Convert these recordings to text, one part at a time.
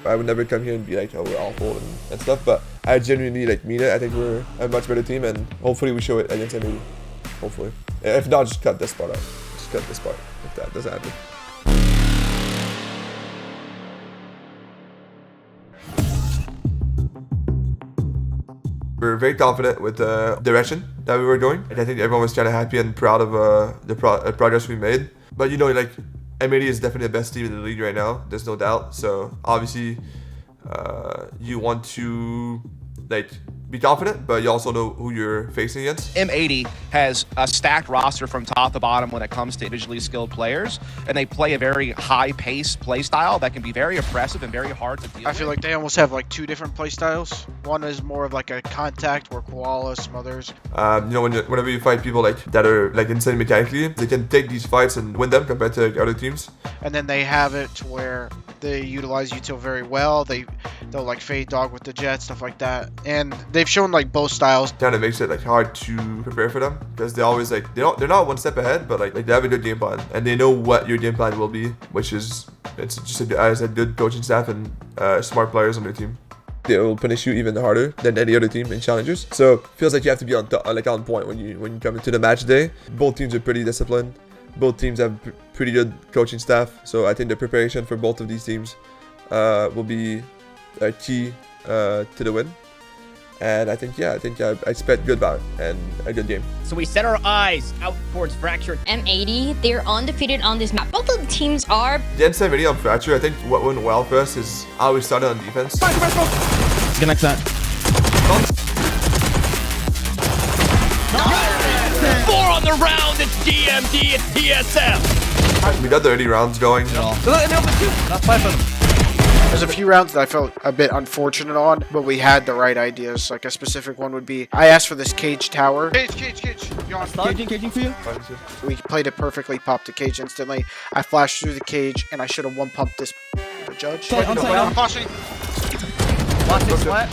I would never come here and be like, oh, we're awful and stuff, but I genuinely like mean it. I think we're a much better team, and hopefully we show it against M80. Hopefully. If not, just cut this part out. Just cut this part if that doesn't happen. We're very confident with the direction that we were going. And I think everyone was kind of happy and proud of the progress we made. But you know, like, M80 is definitely the best team in the league right now. There's no doubt. So obviously, you want to like be confident, but you also know who you're facing against. M80 has a stacked roster from top to bottom when it comes to individually skilled players, and they play a very high-paced play style that can be very oppressive and very hard to deal with. I feel like they almost have like 2 different play styles. One is more of like a contact where Koala smothers. You know, whenever you fight people like that are like insane mechanically, they can take these fights and win them compared to like, other teams. And then they have it to where they utilize util very well. They'll like fade dog with the Jett, stuff like that. And they've shown like both styles. Kind of makes it like hard to prepare for them because they always like they're not one step ahead, but like they have a good game plan and they know what your game plan will be, which is it's just a good coaching staff and smart players on their team. They will punish you even harder than any other team in challengers. So it feels like you have to be on point when you come into the match day. Both teams are pretty disciplined. Both teams have pretty good coaching staff. So I think the preparation for both of these teams will be key to the win. And I think I expect good valor and a good game. So we set our eyes out towards Fracture. M80, they're undefeated on this map. Both of the teams are. The M70 on Fracture, I think what went well for us is how we started on defense. Connect that. Nice. 4 on the round, it's GMD, it's TSM. We got the early rounds going. That's 5 of them. There's a few rounds that I felt a bit unfortunate on, but we had the right ideas. Like a specific one would be, I asked for this cage tower. Cage. You on Caging for you? We played it perfectly, popped the cage instantly. I flashed through the cage, and I should have one-pumped this the judge. I'm flashing.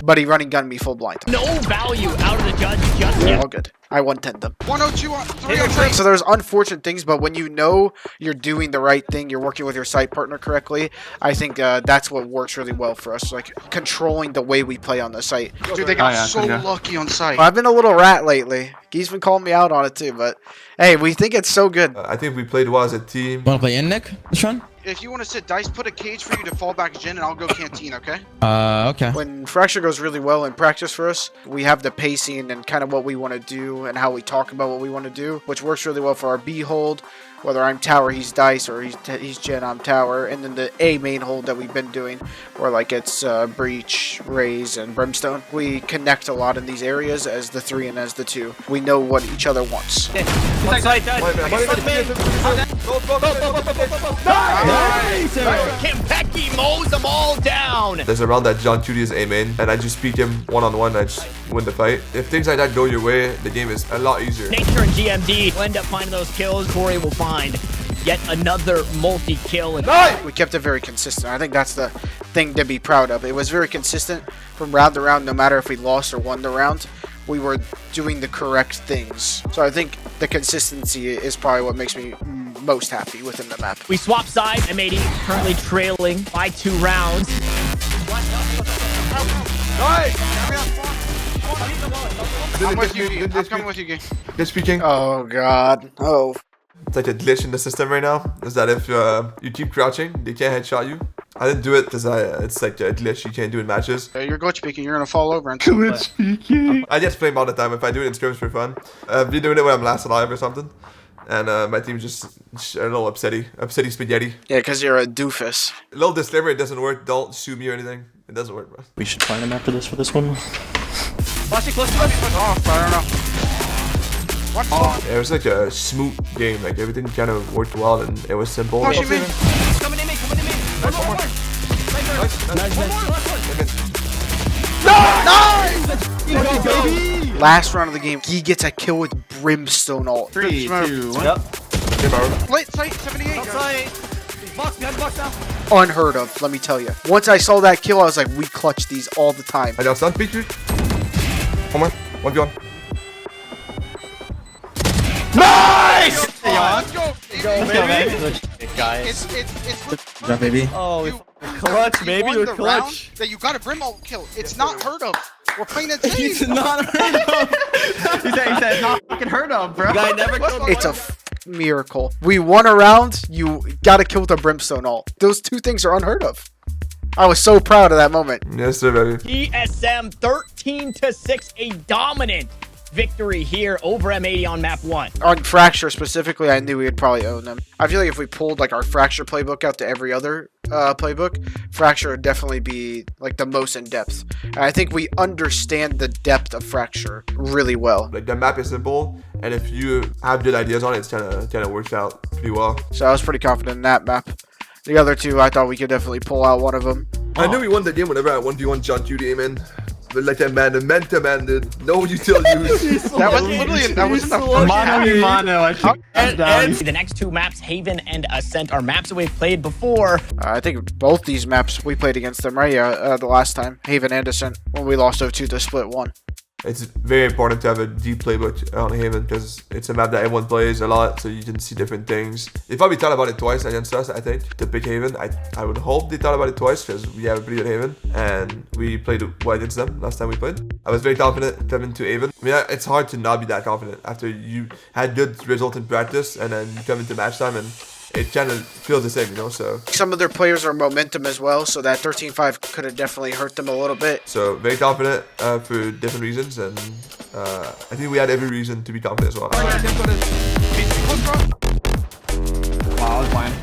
But he running gun me full blind. No value out of the judge just yet. All good. I 110 them. 102 on 303. So there's unfortunate things, but when you know you're doing the right thing, you're working with your site partner correctly, I think that's what works really well for us, like controlling the way we play on the site. Dude, they got so lucky on site. I've been a little rat lately. He's been calling me out on it too, but hey, we think it's so good. I think we played well as a team. Want to play in, Nick? This run? If you want to sit dice, put a cage for you to fall back Jin, and I'll go canteen, okay? Okay. When Fracture goes really well in practice for us, we have the pacing and kind of what we want to do and how we talk about what we want to do, which works really well for our B hold. Whether I'm tower, he's dice, or he's Jin, I'm tower. And then the A main hold that we've been doing, where like it's breach, raise, and brimstone. We connect a lot in these areas as the 3 and as the 2. We know what each other wants. Kimpeki mows them all down. There's a round that John Cutie is A main, and I just speak him one-on-one, I just win the fight. If things like that go your way, the game is a lot easier. Nature and GMD will end up finding those kills. Corey will find yet another multi-kill. We kept it very consistent. I think that's the thing to be proud of. It was very consistent from round to round, no matter if we lost or won the round. We were doing the correct things. So I think the consistency is probably what makes me most happy within the map. We swap sides. M80 currently trailing by 2 rounds. I'm with you, I'm coming with you, Gay. Good speaking. Oh god. Oh. It's like a glitch in the system right now. Is that if you keep crouching, they can't headshot you. I didn't do it because it's like a glitch you can't do in matches. You're glitch speaking, you're gonna fall over and glitch speaking. I just play them all the time. If I do it in scrims for fun, I've been doing it when I'm last alive or something. And my team's just a little upsetty spaghetti. Yeah, because you're a doofus. A little disclaimer, it doesn't work. Don't sue me or anything. It doesn't work, bro. We should find him after this for this one. off, I don't know. It was like a smooth game. Like everything kind of worked well and it was simple. Coming in me. Nice! Last round of the game, he gets a kill with brimstone ult. 3, 2, 1. Yep. Late site, 78. Box behind the box now. Unheard of, let me tell you. Once I saw that kill, I was like, we clutch these all the time. I got stun featured. One more. 1v1. Nice! Let's go, Let's go, man. It's Drop, baby. Oh, you, clutch, you baby. won We're the clutch. round that you got a brim ult kill. It's not heard of. We're playing a team. He's not heard of. he said not fucking heard of, bro. Guy never killed It's a miracle. We won a round. You gotta kill the brimstone ult. Those two things are unheard of. I was so proud of that moment. Yes, sir, baby. TSM 13-6, a dominant victory here over M80 on map 1. On Fracture specifically, I knew we would probably own them. I feel like if we pulled like our Fracture playbook out to every other playbook, Fracture would definitely be like the most in depth. And I think we understand the depth of Fracture really well. Like the map is simple, and if you have good ideas on it, it's kind of works out pretty well. So I was pretty confident in that map. The other two, I thought we could definitely pull out one of them. I knew we won the game whenever I 1v1 John Judy aim. But like that man, the man did no util use. That was literally that wasn't a Mono. And the next two maps, Haven and Ascent, are maps that we've played before. I think both these maps we played against them, right? Yeah, the last time, Haven and Ascent, when we lost 0-2 to split 1. It's very important to have a deep playbook on Haven because it's a map that everyone plays a lot, so you can see different things. They probably thought about it twice against us, I think, to pick Haven. I would hope they thought about it twice because we have a pretty good Haven, and we played well against them last time we played. I was very confident coming to Haven. I mean, it's hard to not be that confident after you had good results in practice and then you come into match time and it kind of feels the same, you know, so. Some of their players are momentum as well, so that 13-5 could have definitely hurt them a little bit. So, very confident for different reasons, and I think we had every reason to be confident as well. Wow, I was blind.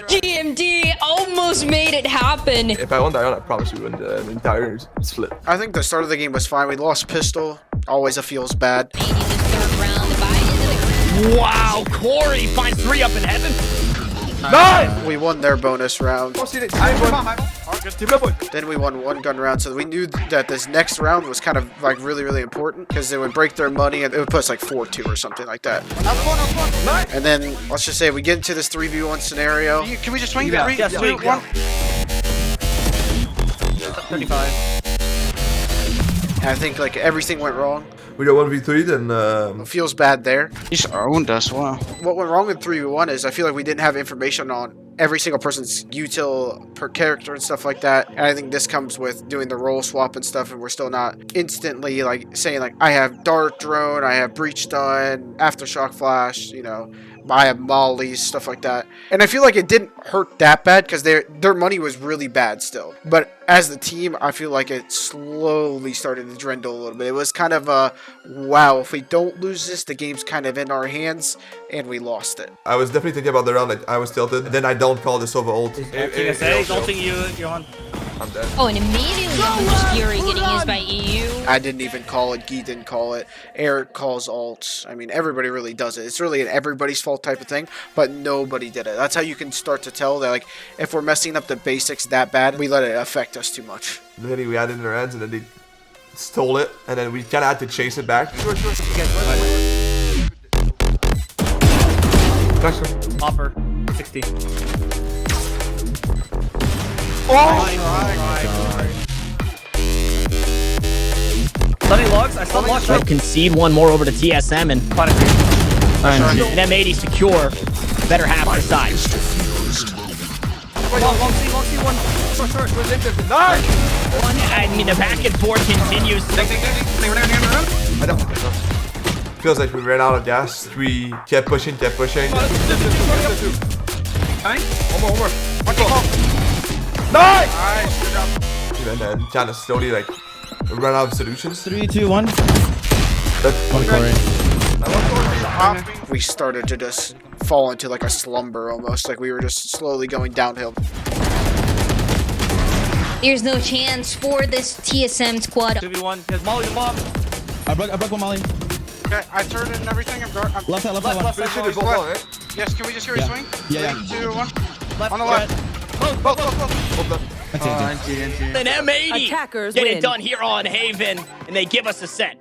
GMD almost made it happen. If I won that round, I promise we win the entire split. I think the start of the game was fine. We lost pistol. Always a feels bad. Wow, Corey finds 3 up in heaven. Nice! We won their bonus round. Then Then we won 1 gun round, so we knew that this next round was kind of like really important because they would break their money and it would put us like 4-2 or something like that. And then let's just say we get into this 3v1 scenario. Can we just swing? Yeah. 3, Yes, 2, swing. 1. 35. And I think like everything went wrong. we got 1v3, then It feels bad there. He's owned us. Wow. What went wrong with 3v1 is I feel like we didn't have information on every single person's util per character and stuff like that. And I think this comes with doing the role swap and stuff, and we're still not instantly like saying like I have dart drone, I have breach stun, aftershock flash, you know, I have mollies, stuff like that. And I feel like it didn't hurt that bad because their money was really bad still. But as the team, I feel like it slowly started to dwindle a little bit. It was kind of a, wow, if we don't lose this, the game's kind of in our hands, and we lost it. I was definitely thinking about the round, like I was tilted. Then I don't call the Sova ult. Don't think you're on. Oh, and immediately just Fury getting used by EU. I didn't even call it. Guy didn't call it. Eric calls ults. I mean, everybody really does it. It's really an everybody's fault type of thing, but nobody did it. That's how you can start to tell that, like, if we're messing up the basics that bad, we let it affect us too much. And then we had it in their hands, and then they stole it, and then we kind of had to chase it back. Offer 60. Sunny logs. I still lost. We'll concede 1 more over to TSM and M80 secure. Better half the side. Long C, 1. Short. Nice! I mean, the back and forth continues. I don't. Feels like we ran out of gas. We kept pushing. One more. Nice! And then kind of slowly like run out of solutions. 3, 2, 1. One Corey. We started to just fall into like a slumber almost, like we were just slowly going downhill. There's no chance for this TSM squad. 2v1. There's Molly the bomb. I broke one molly. Okay, I turned in everything. I'm Left side, one. Finish it, both on, right? Yes, can we just hear Yeah. you swing? Yeah. 3, 2, 1. Left. On the left. Both done. That's it. And M80 Attackers get win. it done here on Haven, and they give us a set.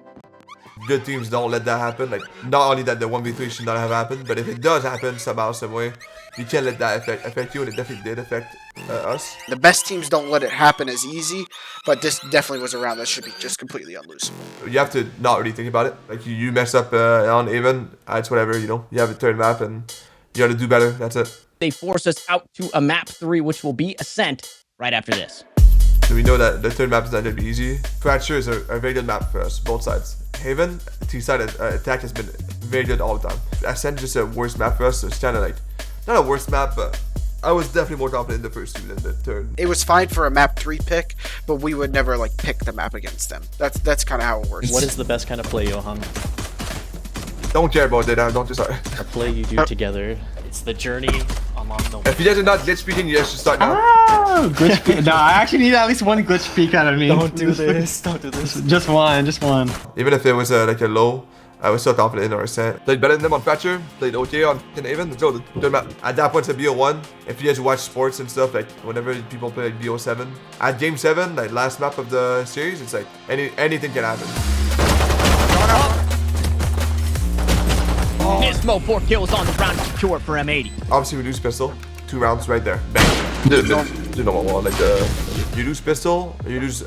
good teams don't let that happen. Like, not only that the 1v3 should not have happened, but if it does happen somehow, some way, you can't let that affect you, and it definitely did affect us. The best teams don't let it happen as easy, but this definitely was a round that should be just completely unlosable. You have to not really think about it. Like, you mess up on Omen, it's whatever, you know. You have a third map, and you gotta do better. That's it. They force us out to a map 3, which will be Ascent right after this. So we know that the third map is not going to be easy. Fracture is a very good map for us, both sides. Haven, T-side attack has been very good all the time. Ascent is just a worse map for us, so it's kind of like, not a worse map, but I was definitely more confident in the first two than the third. It was fine for a map 3 pick, but we would never like pick the map against them. That's kind of how it works. What is the best kind of play, Johan? Don't care about it, don't just start. A play you do together. It's the journey along the way. If you guys are not glitch speaking, you guys should start now. Oh, glitch peek. No, I actually need at least one glitch peek out of me. Don't do this. Don't do this. Just one. Even if it was like a low, I was so confident in our Ascent. Played better than them on Fracture, played okay on Haven. Let's go. The third map. At that point, it's a BO1. If you guys watch sports and stuff, like whenever people play like BO7, at Game 7, like last map of the series, it's like anything can happen. Nismo 4 kills on the round secure for M80. Obviously, we lose pistol. 2 rounds right there. Bang. The normal one. Like you lose pistol, you lose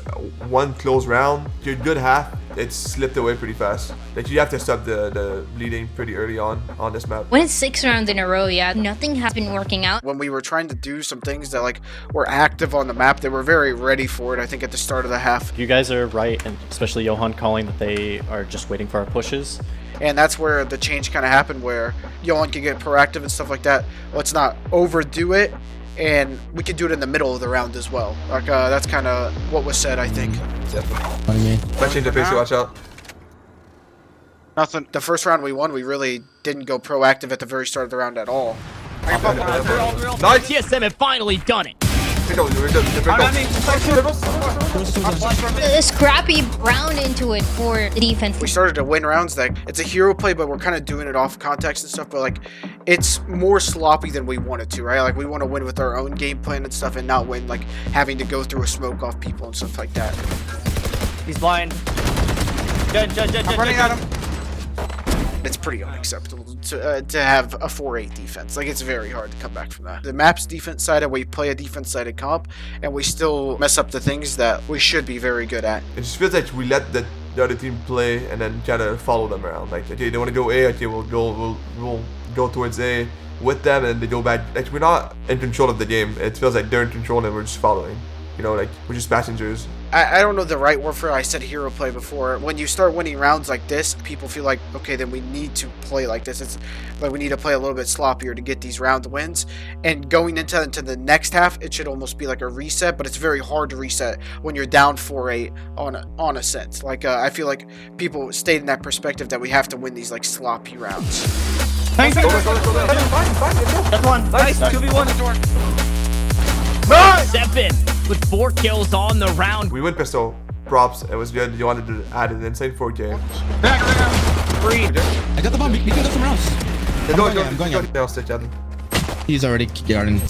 one close round. Your good half, it's slipped away pretty fast. Like you have to stop the bleeding pretty early on this map. When it's 6 rounds in a row, yeah, nothing has been working out. When we were trying to do some things that like were active on the map, they were very ready for it. I think at the start of the half. You guys are right, and especially Johan calling that they are just waiting for our pushes. And that's where the change kind of happened, where Johan can get proactive and stuff like that. Let's not overdo it, and we can do it in the middle of the round as well. Like that's kind of what was said, I think. What do you mean? Let's change the pace, so watch out. Nothing. The first round we won, we really didn't go proactive at the very start of the round at all. Nice. TSM have finally done it. A scrappy round into it for the defense. We started to win rounds. Like it's a hero play, but we're kind of doing it off context and stuff. But like, it's more sloppy than we wanted to, right? Like we want to win with our own game plan and stuff, and not win like having to go through a smoke off people and stuff like that. He's blind. I'm running at him. It's pretty unacceptable to have a 4-8 defense. Like, it's very hard to come back from that. The map's defense-sided, we play a defense-sided comp, and we still mess up the things that we should be very good at. It just feels like we let the other team play and then kind of follow them around. Like, okay, they want to go A, okay, we'll go towards A with them, and they go back. Like, we're not in control of the game. It feels like they're in control and we're just following. You know, like, we're just passengers. I don't know the right word for it. I said hero play before. When you start winning rounds like this, people feel like, okay, then we need to play like this. It's like we need to play a little bit sloppier to get these round wins. And going into the next half, it should almost be like a reset, but it's very hard to reset when you're down 4-8 on Ascent. Like, I feel like people stayed in that perspective that we have to win these like sloppy rounds. Thanks. That's one. Nice. 2v1. Nice! 7 with 4 kills on the round. We win pistol. Props. It was good. You wanted to add an insane 4K. Free. I got the bomb. We can go somewhere else. I'm going in. I'll stitch at him. He's already guarding.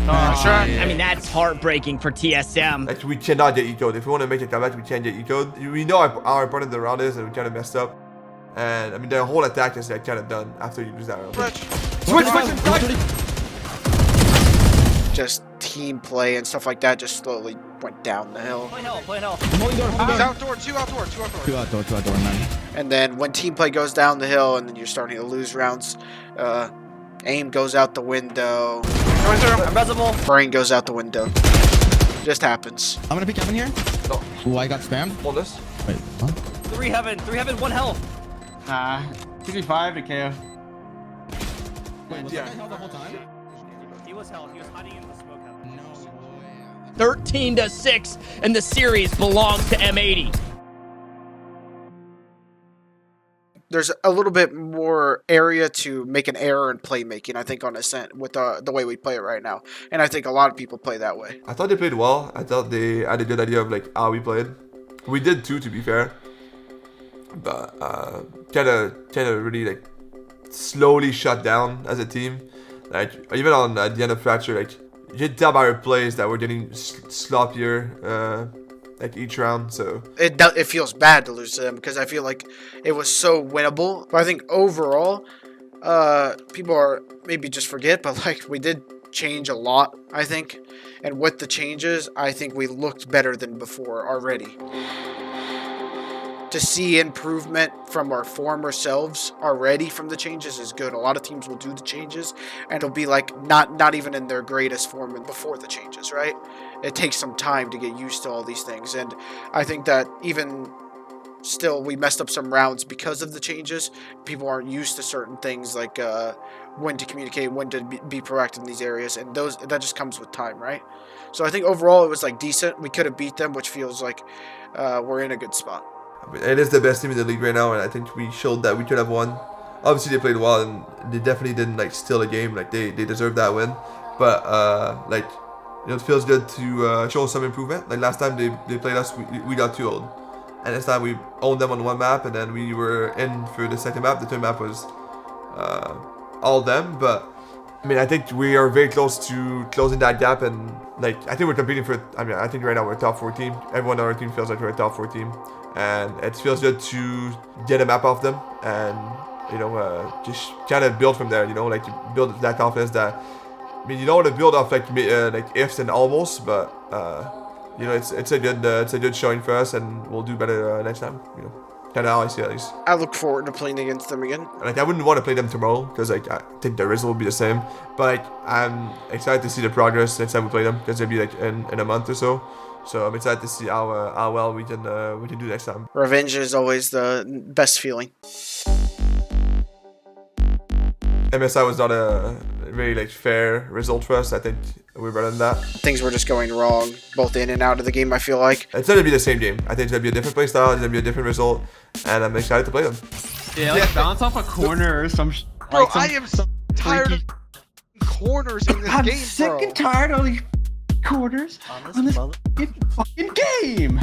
I mean, that's heartbreaking for TSM. Like, we cannot get ecoed. If we want to make a comeback, we can't get ecoed. We know how important the round is, and we kind of messed up. And I mean, the whole attack is like kind of done after you lose that round. Switch. Just team play and stuff like that just slowly went down the hill. Play hell. He's outdoor, two outdoor. Two outdoor, man. And then when team play goes down the hill and then you're starting to lose rounds, aim goes out the window. Brain goes out the window. Just happens. I'm gonna pick Kevin here. No. Ooh, I got spammed. Hold this. Wait, huh? 3 heaven, 1 health. 2v5 to KO. Wait, was that guy held the whole time? He was held. He was hiding in the smoke heaven. No way. 13-6, and the series belongs to M80. There's a little bit more area to make an error in playmaking, I think, on Ascent with the way we play it right now. And I think a lot of people play that way. I thought they played well. I thought they had a good idea of like how we played. We did too, to be fair. But kind of really like slowly shut down as a team. Like even on the end of Fracture, like you could tell by our plays that we're getting sloppier like each round. So it feels bad to lose to them because I feel like it was so winnable. But I think overall, people are maybe just forget, but like we did change a lot, I think. And with the changes, I think we looked better than before already. To see improvement from our former selves already from the changes is good. A lot of teams will do the changes and it'll be like not even in their greatest form before the changes, right? It takes some time to get used to all these things, and I think that even still we messed up some rounds because of the changes. People aren't used to certain things like when to communicate, when to be proactive in these areas, and that just comes with time, right? So I think overall it was like decent. We could have beat them, which feels like we're in a good spot. it is the best team in the league right now, and I think we showed that we could have won. Obviously, they played well, and they definitely didn't like steal the game. Like they deserved that win, but like it feels good to show some improvement. Like last time they played us, we got too old, and this time we owned them on one map, and then we were in for the second map. The third map was all them, but I mean I think we are very close to closing that gap, and like I think we're competing for. I mean I think right now we're a top 4 team. Everyone on our team feels like we're a top 4 team, and it feels good to get a map off them and just kind of build from there. Like you build that confidence that. I mean, you don't want to build off like ifs and almost, but it's a good showing for us, and we'll do better next time. Kind of how I see it, at least. I look forward to playing against them again. Like I wouldn't want to play them tomorrow because like I think the result will be the same, but like I'm excited to see the progress next time we play them because it'll be like in a month or so. So I'm excited to see how well we can do next time. Revenge is always the best feeling. MSI was not a very like fair result for us. I think we're better than that. Things were just going wrong, both in and out of the game, I feel like. It's going to be the same game. I think it's going to be a different play style, it's going to be a different result, and I'm excited to play them. Yeah, like bounce off a corner or some Bro, I am so tired of corners in this I'm game, sick bro. and tired of these corners on this fucking game.